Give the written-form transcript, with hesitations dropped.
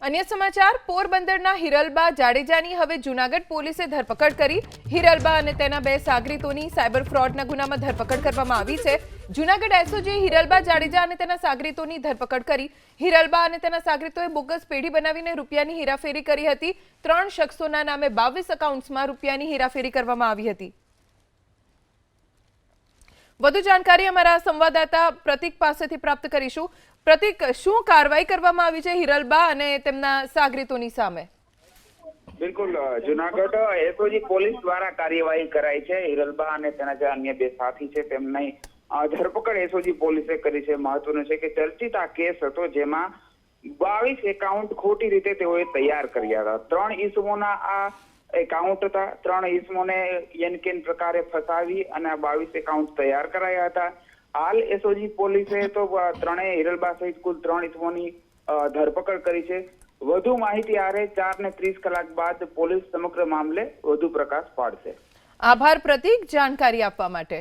अन्य समाचार पोरबंदरना हिरलबा जाडेजानी हवे जूनागढ़ पोलीसे धरपकड़ करी। हिरलबा अने तेना बे सागरीतोनी साइबर फ्रॉडना गुनामां धरपकड़ करवामां आवी छे। जूनागढ़ एसओजी हिरलबा जाडेजा अने तेना सागरीतोनी धरपकड़ करी। हिरलबा अने तेना सागरीतोए बोगस पेढी बनावीने रूपियानी हेराफेरी करी हती। 3 शख्सोना नामे 22 अकाउंट्समां रूपियानी हेराफेरी करवामां आवी हती। વધુ જાણકારી અમારા સંવાદદાતા પ્રતિક પાસેથી પ્રાપ્ત કરીશું। પ્રતિક, શું કાર્યવાહી કરવામાં આવી છે હિરલબા અને તેમના સાગરીતોની સામે? બિલકુલ, જૂનાગઢ એસઓજી પોલીસ દ્વારા કાર્યવાહી કરાઈ છે। હિરલબા અને તેના જે અન્ય બે સાથી છે તેમની ધરપકડ એસઓજી પોલીસે કરી છે। મહત્વનું છે કે ચર્ચિત આ કેસ હતો જેમાં 22 એકાઉન્ટ ખોટી રીતે તેઓએ તૈયાર કર્યા હતા। 3 ઈસમોના આ એકાઉન્ટ હતા। 3 ઈસમોને યનકેન પ્રકારે ફસાવી અને 22 એકાઉન્ટ તૈયાર કરાયા હતા। હાલ એસઓજી પોલીસે તો ત્રણેય હિરલબા સહિત કુલ 3 ઈસમોની ધરપકડ કરી છે। વધુ માહિતી આરે 4:30 કલાક બાદ પોલીસ સમગ્ર મામલે વધુ પ્રકાશ પાડશે। આભાર પ્રતિક, જાણકારી આપવા માટે।